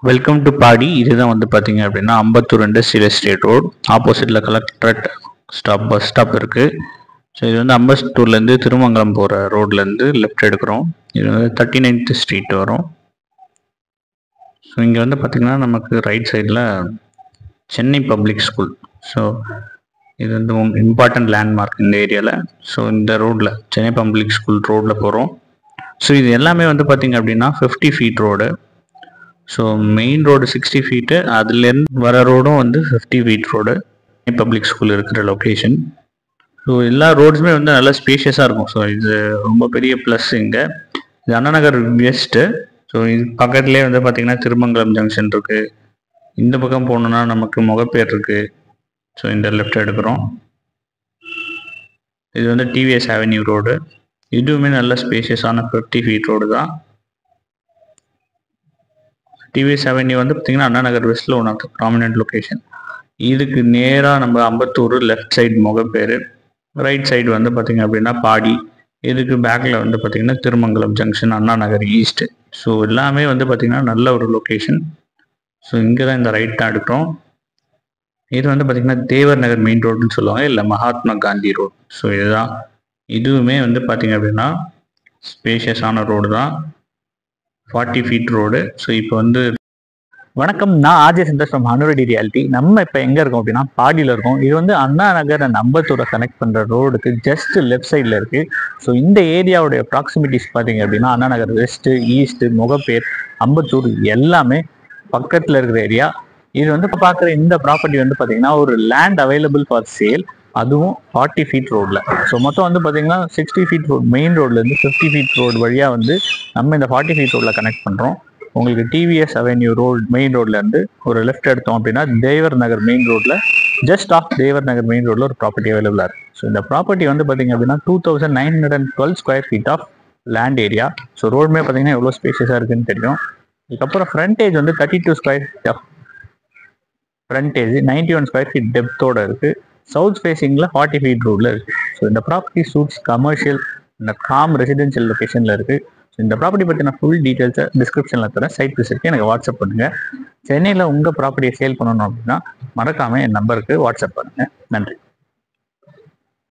Welcome to பாடி. இதுதான் வந்து பார்த்தீங்க அப்படின்னா அம்பத்தூர் இண்டஸ்ட்ரியல் எஸ்டேட் ரோட். ஆப்போசிட்டில் கலெக்டரேட் பஸ் ஸ்டாப் இருக்குது. ஸோ இது வந்து அம்பத்தூர்லேருந்து திருமங்கலம் போகிற ரோட்லேருந்து லெஃப்ட் எடுக்கிறோம். இது வந்து 39th ஸ்ட்ரீட் வரும். ஸோ இங்கே வந்து பார்த்திங்கன்னா நமக்கு ரைட் சைடில் சென்னை பப்ளிக் ஸ்கூல். ஸோ இது வந்து இம்பார்ட்டன்ட் லேண்ட்மார்க் இந்த ஏரியாவில். ஸோ இந்த ரோட்டில் சென்னை பப்ளிக் ஸ்கூல் ரோட்டில் போகிறோம். ஸோ இது எல்லாமே வந்து பார்த்திங்க அப்படின்னா 50 feet road. So main road 60 feet, அதுலேருந்து வர ரோடும் வந்து 50 ஃபீட் ரோடு. பப்ளிக் ஸ்கூல் இருக்கிற லொக்கேஷன். ஸோ எல்லா ரோட்ஸுமே வந்து நல்லா ஸ்பேஷியஸாக இருக்கும். ஸோ இது ரொம்ப பெரிய ப்ளஸ். இங்கே இது அண்ணா நகர் வெஸ்ட்டு. ஸோ இது பக்கத்துலேயே வந்து பார்த்திங்கன்னா திருமங்கலம் ஜங்ஷன் இருக்குது. இந்த பக்கம் போகணுன்னா நமக்கு முகப்பேர் இருக்குது. ஸோ இந்த லெஃப்ட் எடுக்கிறோம். இது வந்து டிவிஎஸ் அவென்யூ ரோடு. இதுவுமே நல்ல ஸ்பேஷியஸான 50 ஃபீட் ரோடு தான். டிவிஎஸ் அவென்யூ வந்து பார்த்திங்கன்னா அண்ணா நகர் வெஸ்ட்டில் one of the prominent location. இதுக்கு நேராக நம்ம Ambattur left side Mogappair, right side வந்து பார்த்திங்க அப்படின்னா பாடி. இதுக்கு பேக்கில் வந்து பார்த்திங்கன்னா Thirumangalam junction, Anna Nagar east. So எல்லாமே வந்து பார்த்திங்கன்னா நல்ல ஒரு லொக்கேஷன். ஸோ இங்கே தான் இந்த ரைட் தான் எடுக்கிறோம். இது வந்து பார்த்திங்கன்னா தேவர் நகர் மெயின் ரோடுன்னு சொல்லுவாங்க, இல்லை மகாத்மா காந்தி ரோடு. ஸோ இதுதான். இதுவுமே வந்து பார்த்திங்க அப்படின்னா ஸ்பேஷியஸான ரோடு தான், 40 ஃபீட் ரோடு. ஸோ இப்போ வந்து வணக்கம், நான் RJ Santhosh from Hanu Reddy reality. நம்ம இப்போ எங்கே இருக்கோம் அப்படின்னா பாடியில் இருக்கோம். இது வந்து அண்ணா நகர் அண்ட் அம்பத்தூரை கனெக்ட் பண்ணுற ரோடுக்கு ஜஸ்ட் லெஃப்ட் சைடில் இருக்குது. ஸோ இந்த ஏரியாவுடைய ப்ராக்சிமிட்டிஸ் பார்த்தீங்க அப்படின்னா அண்ணா நகர் வெஸ்ட்டு, ஈஸ்ட்டு, முகப்பேர், அம்பத்தூர் எல்லாமே பக்கத்தில் இருக்கிற ஏரியா. இது வந்து பார்க்குற இந்த ப்ராப்பர்ட்டி வந்து பார்த்தீங்கன்னா ஒரு லேண்ட் அவைலபிள் ஃபார் சேல், அதுவும் 40 ஃபீட் ரோடில். ஸோ மொத்தம் வந்து பார்த்தீங்கன்னா 60 ஃபீட் ரோடு மெயின் ரோட்லேருந்து 50 ஃபீட் ரோடு வழியாக வந்து நம்ம இந்த 40 ஃபீட் ரோடில் கனெக்ட் பண்ணுறோம். உங்களுக்கு டிவிஎஸ் அவென்யூ ரோடு மெயின் ரோட்லேருந்து ஒரு லெஃப்ட் எடுத்தோம் அப்படின்னா தேவர் நகர் மெயின் ரோட்டில், just off Devar Nagar main ரோட்டில் ஒரு ப்ராப்பர்ட்டி அவைலபிளாக இருக்குது. ஸோ இந்த ப்ராப்பர்ட்டி வந்து பார்த்தீங்க அப்படின்னா 2912 square feet of land area. So ரோடுமே பார்த்தீங்கன்னா எவ்வளோ ஸ்பேஷியஸாக இருக்குன்னு தெரியும். இதுக்கப்புறம் ஃப்ரண்டேஜ் வந்து 32 square feet of frontage, 91 square feet டெப்த்தோடு இருக்குது. சவுத் ஃபேஸிங்கில் 40 ஃபீட் ரோடில் இருக்குது. ஸோ இந்த ப்ராப்பர்ட்டி சூட்ஸ் கமர்ஷியல் இந்த காம் ரெசிடென்ஷியல் லொக்கேஷனில் இருக்குது. ஸோ இந்த ப்ராப்பர்ட்டி பற்றின ஃபுல் டீட்டெயில்ஸை டிஸ்கிரிப்ஷனில் தரேன். சைட் விசிட்க்கு எனக்கு வாட்ஸ்அப் பண்ணுங்கள். சென்னையில் உங்கள் ப்ராப்பர்ட்டியை சேல் பண்ணணும் அப்படின்னா மறக்காமல் என் நம்பருக்கு வாட்ஸ்அப் பண்ணுங்கள். நன்றி.